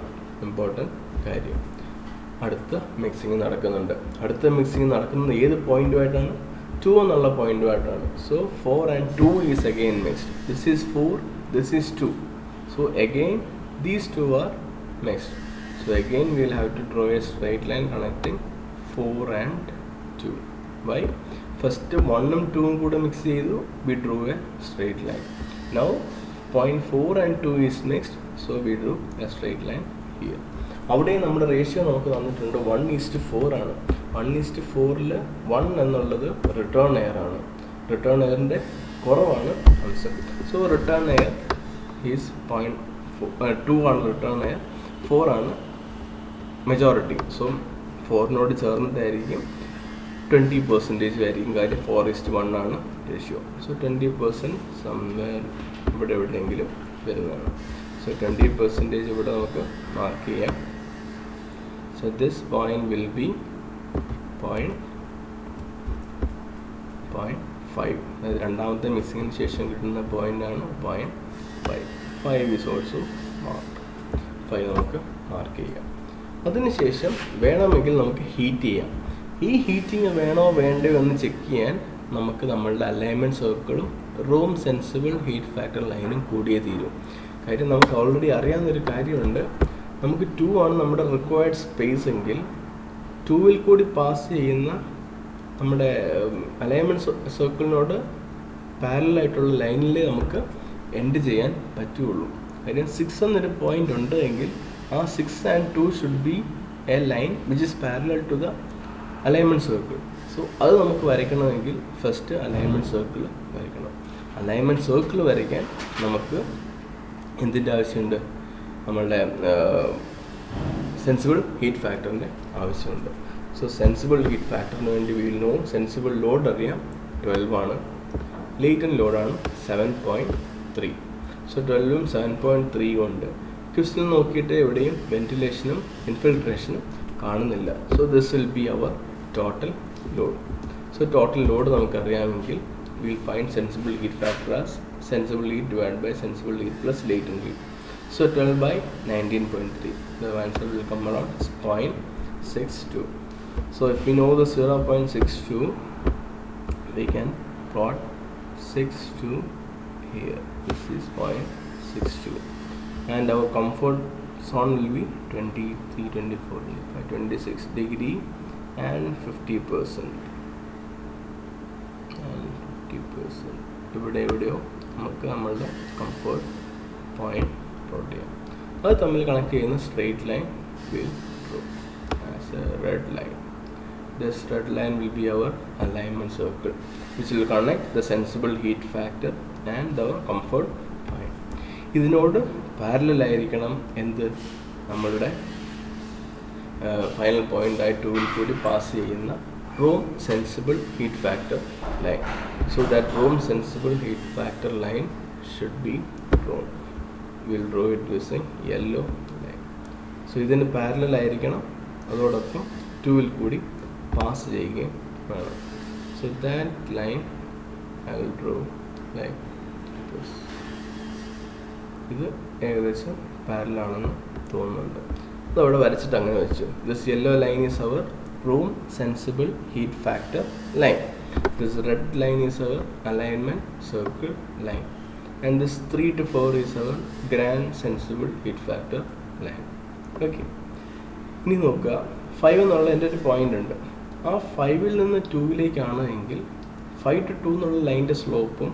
ഇമ്പോർട്ടൻറ്റ് കാര്യം, അടുത്ത മിക്സിങ് നടക്കുന്നുണ്ട്. അടുത്ത മിക്സിങ് നടക്കുന്നത് ഏത് പോയിൻറ്റുമായിട്ടാണ്? 2 എന്നുള്ള പോയിന്റുമായിട്ടാണ്. So 4 and 2 is again mixed. This is 4, this is 2. So again these two are mixed. So again we will have to draw a straight line connecting 4 and 2. Why? First 1 ഉം 2 ഉം കൂടെ മിക്സ് ചെയ്തു, we drew a straight line. Now point 4 and 2 is mixed, so we drew a straight line here. അവിടെ നമ്മുടെ ratio നമുക്ക് തന്നിട്ടുണ്ട് 1:4 ആണ്. 1:4 1 എന്നുള്ളത് റിട്ടേൺ എയർ ആണ്. റിട്ടേൺ എയറിൻ്റെ കുറവാണ് answer. So return air is 0.2 ആണ് റിട്ടേൺ എയർ, 4 ആണ് മെജോറിറ്റി. സോ 4നോട് ചേർന്നിട്ടായിരിക്കും 20% ആയിരിക്കും, കാര്യം 4:1 ആണ് റേഷ്യോ. സോ 20% സംവെയർ ഇവിടെ എവിടെയെങ്കിലും വരുന്നതാണ്. സോ 20% ഇവിടെ നമുക്ക് മാർക്ക് ചെയ്യാം. So this point will be 0.5. അതായത് രണ്ടാമത്തെ മിക്സിങ്ങിന് ശേഷം കിട്ടുന്ന പോയിൻ്റാണ് 0.5. 5 is also marked. 5 നമുക്ക് മാർക്ക് ചെയ്യാം. അതിനുശേഷം വേണമെങ്കിൽ നമുക്ക് ഹീറ്റ് ചെയ്യാം. ഈ ഹീറ്റിംഗ് വേണോ വേണ്ടയോ എന്ന് ചെക്ക് ചെയ്യാൻ നമുക്ക് നമ്മളുടെ അലൈൻമെൻറ്റ് സർക്കിളും റൂം സെൻസിബിൾ ഹീറ്റ് ഫാക്ടർ ലൈനും കൂടിയേ തീരും. കാര്യം നമുക്ക് ഓൾറെഡി അറിയാവുന്നൊരു കാര്യമുണ്ട്, നമുക്ക് 2 ആണ് നമ്മുടെ റിക്വയർഡ് സ്പേസ് എങ്കിൽ 2-ൽ കൂടി പാസ് ചെയ്യുന്ന നമ്മുടെ അലൈൻമെൻറ്റ് സർക്കിളിനോട് പാരലായിട്ടുള്ള ലൈനിൽ നമുക്ക് എൻഡ് ചെയ്യാൻ പറ്റുള്ളൂ. കാര്യം 6 എന്നൊരു പോയിൻ്റ് ഉണ്ട് എങ്കിൽ ആ 6 and 2 should be a line which is parallel to the alignment circle. So അത് നമുക്ക് വരയ്ക്കണമെങ്കിൽ ഫസ്റ്റ് അലൈൻമെൻറ്റ് സർക്കിൾ വരയ്ക്കണം. അലൈൻമെൻറ്റ് സർക്കിൾ വരയ്ക്കാൻ നമുക്ക് എന്തിൻ്റെ ആവശ്യമുണ്ട്? നമ്മളുടെ സെൻസിബിൾ ഹീറ്റ് ഫാക്ടറിൻ്റെ ആവശ്യമുണ്ട്. സോ സെൻസിബിൾ ഹീറ്റ് ഫാക്ടറിന് വേണ്ടി വീൽ നോ സെൻസിബിൾ ലോഡ് അറിയാം 12 ആണ്, ലേറ്റൻറ്റ് ലോഡാണ് 7.3. സോ 12ഉം 7.3 കൊണ്ട് ക്വസ്റ്റ്യൻ നോക്കിയിട്ട് എവിടെയും വെന്റിലേഷനും ഇൻഫിൽട്രേഷനും കാണുന്നില്ല. So this will be our total load. So total load നമുക്കറിയാമെങ്കിൽ will find sensible heat factor as sensible heat divide by sensible heat plus latent heat. So 12 by 19.3. The answer will come around 0.62. So if we know the 0.62, we can plot 62 here. This is 0.62. And our comfort zone will be 23, 24, 25, 26 degree and 50%. And 50%. ഇവിടെ എവിടെയോ നമുക്ക് നമ്മളുടെ comfort point plot ചെയ്യാം. അത് തമ്മിൽ connect ചെയ്യുന്ന straight line will draw as A red line. This red line will be our alignment circle which will connect the sensible heat factor and our comfort point. ഇതിനോട് parallel ആയിരിക്കണം എന്ത്? നമ്മളുടെ final point ആയി 2-ൽ കൂടി pass ചെയ്യുന്ന room sensible heat factor line. So that room sensible heat factor line should be drawn. We'll draw it using yellow line. So ഇതിന് parallel ആയിരിക്കണം, അതോടൊപ്പം 2-ൽ കൂടി പാസ് ചെയ്യുകയും വേണം. So that line I will draw like this. ഇത് ഏകദേശം parallel ആണെന്ന് തോന്നുന്നുണ്ട്. അതവിടെ വരച്ചിട്ട് അങ്ങനെ വെച്ചു. This yellow line is our room sensible heat factor line. This red line is our alignment circle line. And this 3 to 4 is our grand sensible heat factor line. Okay. ഇനി നോക്കുക, 5 എന്നുള്ള എൻ്റെ ഒരു പോയിന്റ് ഉണ്ട്. ആ 5-ൽ നിന്ന് 2-ലേക്കാണ് എങ്കിൽ 5 to 2 എന്നുള്ള ലൈൻ്റെ സ്ലോപ്പും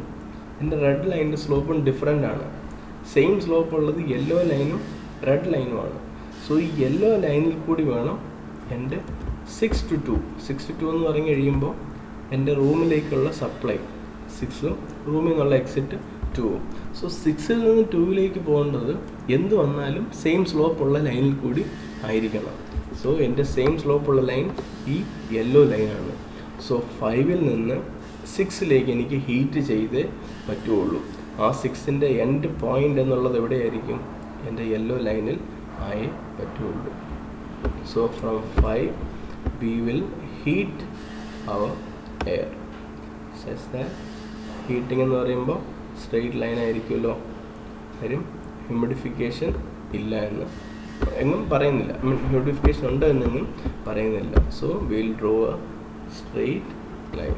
എൻ്റെ റെഡ് ലൈനിൻ്റെ സ്ലോപ്പും ഡിഫറെൻ്റ് ആണ്. സെയിം സ്ലോപ്പ് ഉള്ളത് യെല്ലോ ലൈനും റെഡ് ലൈനുമാണ്. സോ ഈ യെല്ലോ ലൈനിൽ കൂടി വേണം എൻ്റെ 6 to 2 എന്ന് പറഞ്ഞു കഴിയുമ്പോൾ എൻ്റെ റൂമിലേക്കുള്ള സപ്ലൈ 6ഉം റൂമിൽ നിന്നുള്ള എക്സിറ്റ് 2ഉം. സോ 6-ൽ നിന്ന് 2-ലേക്ക് പോകേണ്ടത് എന്ത് വന്നാലും സെയിം സ്ലോപ്പുള്ള ലൈനിൽ കൂടി ആയിരിക്കണം. സോ എൻ്റെ സെയിം സ്ലോപ്പുള്ള ലൈൻ ഈ യെല്ലോ ലൈനാണ്. സോ 5-ൽ നിന്ന് 6-ലേക്ക് എനിക്ക് ഹീറ്റ് ചെയ്തേ പറ്റുള്ളൂ. ആ 6-ൻ്റെ എൻഡ് പോയിൻ്റ് എന്നുള്ളത് എവിടെയായിരിക്കും? എൻ്റെ യെല്ലോ ലൈനിൽ ആയേ പറ്റുള്ളൂ. So from 5 we will heat our air such that heating എന്ന് പറയുമ്പോൾ സ്ട്രെയിറ്റ് ലൈൻ ആയിരിക്കുമല്ലോ, കാര്യം ഹ്യൂമിഡിഫിക്കേഷൻ ഇല്ല എന്ന് എങ്ങും പറയുന്നില്ല, ഹ്യൂമിഡിഫിക്കേഷൻ ഉണ്ട് എന്നെങ്ങും പറയുന്നില്ല. So will draw A straight line.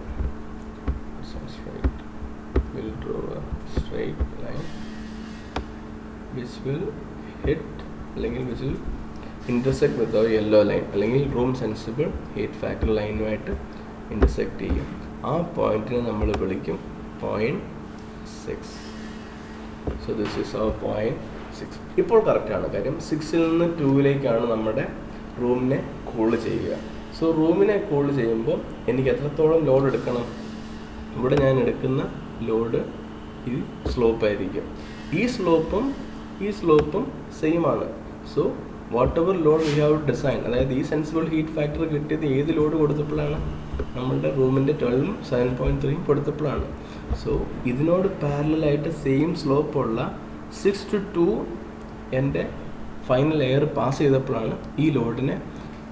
will draw a straight line which will hit അല്ലെങ്കിൽ which will intersect with the yellow line അല്ലെങ്കിൽ room sensible heat factor ലൈനുമായിട്ട് intersect ചെയ്യും. ആ പോയിന്റിനെ നമ്മൾ വിളിക്കും point 6. So this is our point 6. ഇപ്പോൾ കറക്റ്റാണ്, കാര്യം 6ൽ നിന്ന് 2ലേക്കാണ് നമ്മുടെ റൂമിനെ കൂൾ ചെയ്യുക. സോ റൂമിനെ കൂൾ ചെയ്യുമ്പോൾ എനിക്ക് എത്രത്തോളം ലോഡ് എടുക്കണം? ഇവിടെ ഞാൻ എടുക്കുന്ന ലോഡ് ഈ സ്ലോപ്പായിരിക്കും. ഈ സ്ലോപ്പും സെയിം ആണ്. So what ever load we have design, അതായത് ഈ സെൻസിബിൾ ഹീറ്റ് ഫാക്ടർ കിട്ടിയത് ഏത് ലോഡ് കൊടുത്തപ്പോഴാണ്? നമ്മളുടെ റൂമിൻ്റെ 12 7.3 കൊടുത്തപ്പോഴാണ്. സോ ഇതിനോട് പാരലായിട്ട് സെയിം സ്ലോപ്പുള്ള 6 to 2 എൻ്റെ ഫൈനൽ എയർ പാസ് ചെയ്തപ്പോഴാണ് ഈ ലോഡിനെ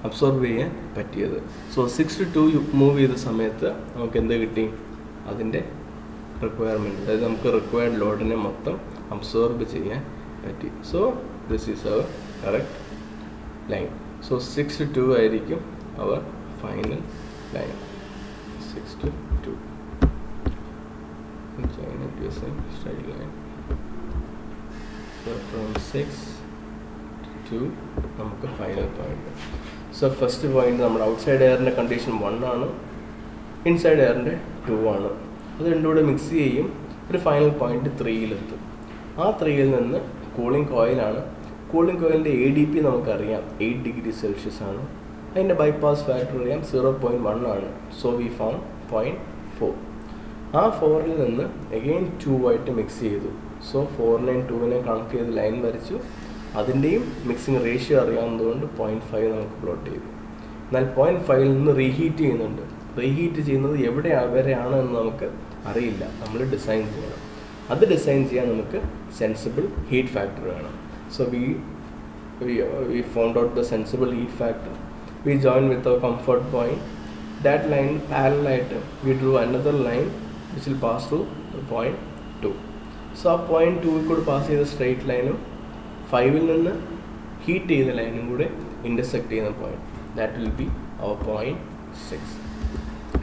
അബ്സോർബ് ചെയ്യാൻ പറ്റിയത്. സോ 6 to 2 മൂവ് ചെയ്ത സമയത്ത് നമുക്ക് എന്ത് കിട്ടി? അതിൻ്റെ റിക്വയർമെൻറ്റ്, അതായത് നമുക്ക് റിക്വയർഡ് ലോഡിനെ മൊത്തം അബ്സോർബ് ചെയ്യാൻ പറ്റി. So this is our correct line. So 6 to 2 ആയിരിക്കും our final line. 6 to 2 join it using straight line. So from 6 to 2 നമുക്ക് final point. So first point നമ്മുടെ ഔട്ട്സൈഡ് എയറിൻ്റെ കണ്ടീഷൻ 1 ആണ്, ഇൻസൈഡ് എയറിൻ്റെ 2 ആണ്. അത് രണ്ടും കൂടെ മിക്സ് ചെയ്യും, ഒരു ഫൈനൽ പോയിന്റ് 3-ലെത്തും. ആ 3-ൽ നിന്ന് കൂളിംഗ് കോയിലാണ്. കൂളിംഗ് കോയിലിൻ്റെ ADP നമുക്കറിയാം 8 degree Celsius ആണ്. അതിൻ്റെ ബൈപ്പാസ് ഫാക്ടർ അറിയാം 0.1 ആണ്. So we found point 4. ആ 4-ൽ നിന്ന് അഗെയിൻ 2 ആയിട്ട് മിക്സ് ചെയ്തു. സോ 4-നെയും 2-നെ കണക്ട് ചെയ്ത് ലൈൻ വരച്ചു. അതിൻ്റെയും മിക്സിങ് റേഷ്യോ അറിയാവുന്നതുകൊണ്ട് 0.5 നമുക്ക് പ്ലോട്ട് ചെയ്തു. എന്നാൽ 0.5-ൽ നിന്ന് റീഹീറ്റ് ചെയ്യുന്നുണ്ട്. റീഹീറ്റ് ചെയ്യുന്നത് എവിടെ വരെയാണ് എന്ന് നമുക്ക് അറിയില്ല, നമ്മൾ ഡിസൈൻ ചെയ്യണം. അത് ഡിസൈൻ ചെയ്യാൻ നമുക്ക് സെൻസിബിൾ ഹീറ്റ് ഫാക്ടർ വേണം. So we found out the sensible heat factor. We joined with our comfort point. That line parallel, we drew another line which will pass through the point 2. So ആ point 2 കൂടെ pass ചെയ്ത straight ലൈനും 5-ൽ നിന്ന് heat ചെയ്ത ലൈനും കൂടെ intersect ചെയ്യുന്ന point, that will be our point 6.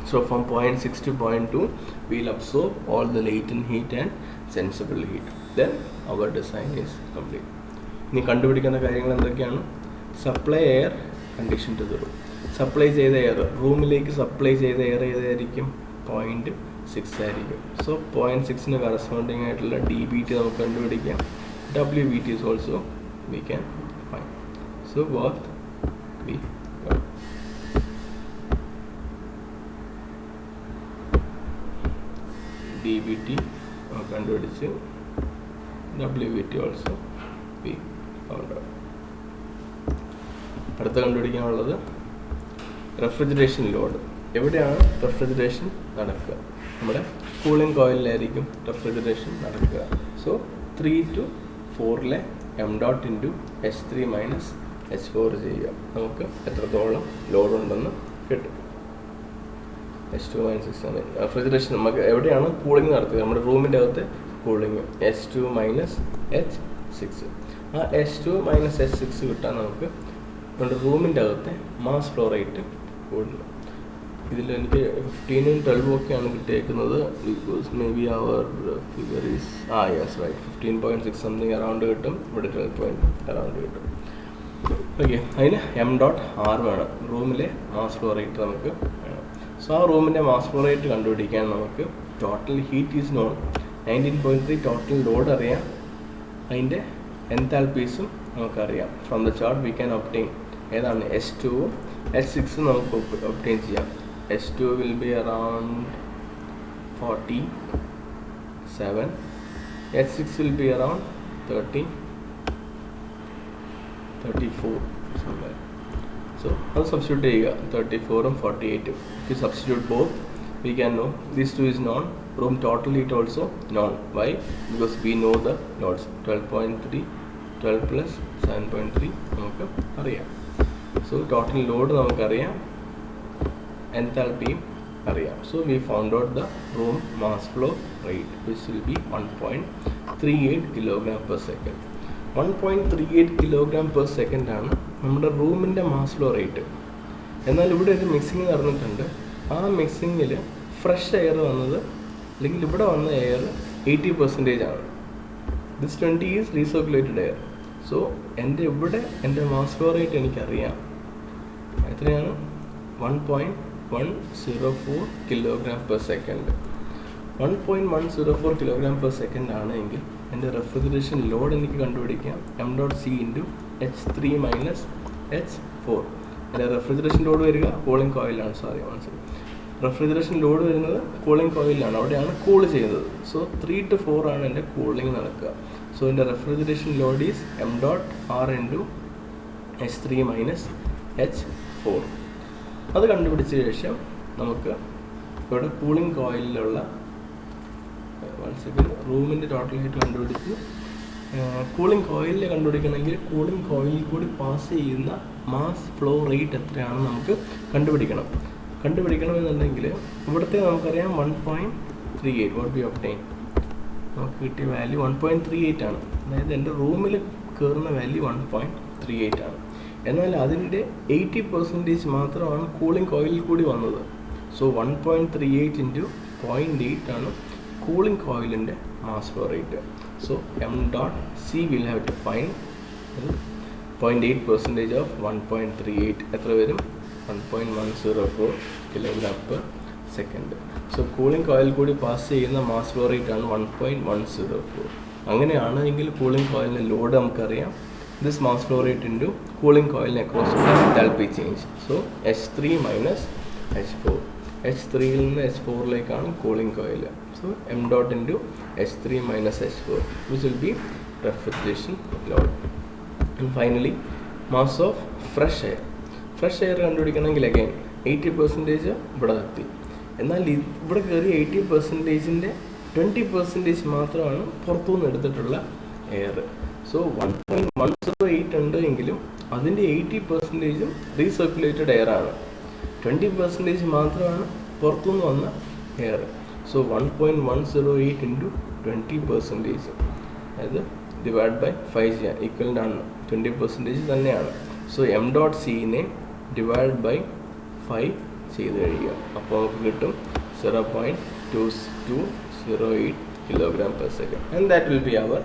So from point 6 to point 2 we'll absorb all the latent heat and sensible heat. Then our design is complete. ഇനി കണ്ടുപിടിക്കുന്ന കാര്യങ്ങൾ എന്തൊക്കെയാണ്? Supply air condition to the room. Supply ചെയ്ത air, റൂമിലേക്ക് supply ചെയ്ത air ഏതായിരിക്കും? 0.6 ആയിരിക്കും. So 0.6-ന് കറസ്പോണ്ടിങ് ആയിട്ടുള്ള DBT നമുക്ക് കണ്ടുപിടിക്കാം. WBT is also we can find. So what we got. DBT കണ്ടുപിടിച്ച് WBT also we found out. അടുത്ത കണ്ടുപിടിക്കാനുള്ളത് റെഫ്രിജറേഷൻ ലോഡ്. എവിടെയാണ് റെഫ്രിജറേഷൻ നടക്കുക? നമ്മുടെ കൂളിംഗ് കോയിലിലായിരിക്കും റെഫ്രിജറേഷൻ നടക്കുക. സോ 3 to 4-ലെ m./(H3 - H4) ചെയ്യുക. നമുക്ക് എത്രത്തോളം ലോഡ് ഉണ്ടെന്ന് കിട്ടും. H2 - H6 റെഫ്രിജറേഷൻ നമുക്ക് എവിടെയാണ് കൂളിംഗ് നടത്തുക? നമ്മുടെ റൂമിൻ്റെ അകത്തെ കൂളിംഗ് H2 - H6. ആ H2 - H6 കിട്ടാൻ നമുക്ക് നമ്മുടെ റൂമിൻ്റെ അകത്തെ മാസ് ഫ്ലോ റേറ്റ് കൂടുന്നു. ഇതിൽ എനിക്ക് 15-ഉം 12-ഉം ഒക്കെയാണ് കിട്ടിയേക്കുന്നത്. Because may be our figure is yes right 15.6 something around കിട്ടും. ഇവിടെ 12 അറൗണ്ട് കിട്ടും. ഓക്കെ, അതിന് m.r വേണം, റൂമിലെ മാസ് ഫ്ലോ റേറ്റ് നമുക്ക് വേണം. സോ ആ റൂമിൻ്റെ മാസ് ഫ്ലോ റേറ്റ് കണ്ടുപിടിക്കാൻ നമുക്ക് total heat is known 19.3, total load അറിയാം, അതിൻ്റെ എൻതാൽപ്പീസും നമുക്കറിയാം. From the chart we can obtain ഏതാണ് H2-ഉം H6-ഉം നമുക്ക് ഒബ്റ്റെയിൻ ചെയ്യാം. H2 will be around 47, H6 will be around 34 somewhere. So അത് സബ്സ്റ്റിറ്റ്യൂട്ട് ചെയ്യുക, 34-ഉം 48-ഉം. If you substitute both, we can know these two is known. Room total heat also known. Why? Because we know the loads 12.3, 12 plus 7.3 നമുക്ക് അറിയാം. So total load നമുക്കറിയാം, എൻതാൽപ്പിയും അറിയാം. So we found out the room mass flow rate which will B 1.38 kg/s. 1.38 kg/s ആണ് നമ്മുടെ റൂമിൻ്റെ mass flow rate. എന്നാൽ ഇവിടെ ഒരു മിക്സിങ് നടന്നിട്ടുണ്ട്. ആ മിക്സിങ്ങിൽ ഫ്രഷ് എയർ വന്നത് അല്ലെങ്കിൽ ഇവിടെ വന്ന എയർ 80% ആണ്. This 20 is recirculated air. So എൻ്റെ ഇവിടെ എൻ്റെ മാസ് ഫ്ലോ റേറ്റ് എനിക്കറിയാം. എത്രയാണ്? 1.104 kg/s. 1.104 kg/s ആണെങ്കിൽ എൻ്റെ റെഫ്രിജറേഷൻ ലോഡ് എനിക്ക് കണ്ടുപിടിക്കാം m.c × H3 - H4. എൻ്റെ റെഫ്രിജറേഷൻ ലോഡ് വരിക കൂളിംഗ് കോയിലാണ്. റെഫ്രിജറേഷൻ ലോഡ് വരുന്നത് കൂളിംഗ് കോയിലാണ്, അവിടെയാണ് കൂൾ ചെയ്യുന്നത്. സോ 3 to 4 ആണ് എൻ്റെ കൂളിംഗ് നടക്കുക. സോ എൻ്റെ refrigeration Lord is m.r × H3 - H4. അത് കണ്ടുപിടിച്ച ശേഷം നമുക്ക് ഇവിടെ കൂളിംഗ് കോയിലുള്ള റൂമിൻ്റെ ടോട്ടൽ ഹീറ്റ് കണ്ടുപിടിച്ച് കൂളിംഗ് കോയിലിനെ കണ്ടുപിടിക്കണമെങ്കിൽ കൂളിംഗ് കോയിലിൽ കൂടി പാസ് ചെയ്യുന്ന മാസ് ഫ്ലോ റേറ്റ് എത്രയാണെന്ന് നമുക്ക് കണ്ടുപിടിക്കണമെന്നുണ്ടെങ്കിൽ ഇവിടുത്തെ നമുക്കറിയാം 1.38. വാട്ട് വി ഒബ്റ്റെയിൻ, നമുക്ക് കിട്ടിയ വാല്യൂ 1.38 ആണ്. അതായത് എൻ്റെ റൂമിൽ കയറുന്ന വാല്യൂ 1.38 ആണ്. എന്നാൽ അതിൻ്റെ 80% മാത്രമാണ് കൂളിംഗ് കോയിലിൽ കൂടി വന്നത്. സോ 1.38 × 0.8 ആണ് കൂളിംഗ് കോയിലിൻ്റെ mass flow rate. So m.c will have to find 0.8% of 1.38 എത്ര വരും? 1.104 kg/s. സോ കൂളിംഗ് കോയിൽ കൂടി പാസ് ചെയ്യുന്ന മാസ് ഫ്ലോ റേറ്റ് ആണ് 1.104. അങ്ങനെയാണെങ്കിൽ കൂളിംഗ് കോയിലിൻ്റെ ലോഡ് നമുക്കറിയാം. This mass flow rate into cooling കോയിലിന് across enthalpy change. So H3 - H4. H3യിൽ നിന്ന് H4ലേക്കാണ് cooling coil. So m.× H3 - H4 which will be refrigeration load. And finally mass of fresh air. Fresh air കണ്ടുപിടിക്കണമെങ്കിൽ again 80% ഇവിടെ എത്തി. എന്നാൽ ഇവിടെ കയറി 80%ൻ്റെ 20% മാത്രമാണ് പുറത്തുനിന്ന് എടുത്തിട്ടുള്ള എയർ. സോ 1.108 ഉണ്ട് എങ്കിലും അതിൻ്റെ 80% റീസർക്കുലേറ്റഡ് എയർ ആണ്. 20% മാത്രമാണ് പുറത്തുനിന്ന് വന്ന എയർ. സോ 1.108 × 20%, അതായത് ഡിവൈഡ് ബൈ 5 ചെയ്യാൻ ഈക്വലൻ്റ് ആണ്. 20% തന്നെയാണ്. സോ m.c-നെ ഡിവൈഡ് ബൈ 5 ചെയ്ത് കഴിയുക. അപ്പോൾ നമുക്ക് കിട്ടും 0.2208 kg/s. And that will be our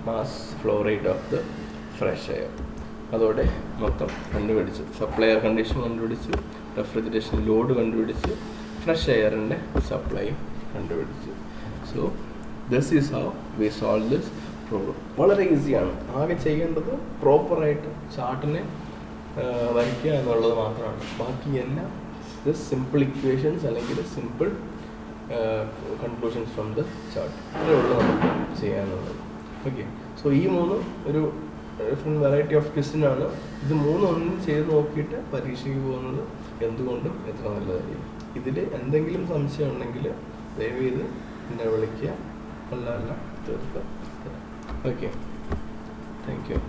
mass flow rate of the fresh air. അതോടെ മൊത്തം കണ്ടുപിടിച്ചു. സപ്ലൈ എയർ കണ്ടീഷൻ കണ്ടുപിടിച്ചു, റെഫ്രിജറേഷൻ ലോഡ് കണ്ടുപിടിച്ചു, ഫ്രഷ് എയറിൻ്റെ സപ്ലൈയും കണ്ടുപിടിച്ചു. So this is how we solve this problem. വളരെ ഈസിയാണ്. ആകെ ചെയ്യേണ്ടത് പ്രോപ്പറായിട്ട് ചാർട്ടിനെ വരയ്ക്കുക എന്നുള്ളത് മാത്രമാണ്. ബാക്കി എല്ലാം ജസ്റ്റ് സിമ്പിൾ ഇക്വേഷൻസ് അല്ലെങ്കിൽ simple conclusions from the chart. അത്രേ ഉള്ളൂ നമുക്ക് ചെയ്യാനുള്ളത്. ഓക്കെ. സോ ഈ മൂന്നും ഒരു ഡിഫറെൻറ്റ് വെറൈറ്റി ഓഫ് ക്വസ്റ്റ്യൻ ആണ്. ഇത് മൂന്നൊന്നും ചെയ്ത് നോക്കിയിട്ട് പരീക്ഷയ്ക്ക് പോകുന്നത് എന്തുകൊണ്ടും എത്ര നല്ലതായിരിക്കും. ഇതിൽ എന്തെങ്കിലും സംശയം ഉണ്ടെങ്കിൽ ദയവ് ചെയ്ത് എന്നെ വിളിക്കുക. അല്ല തീർക്കാം. Okay, thank you.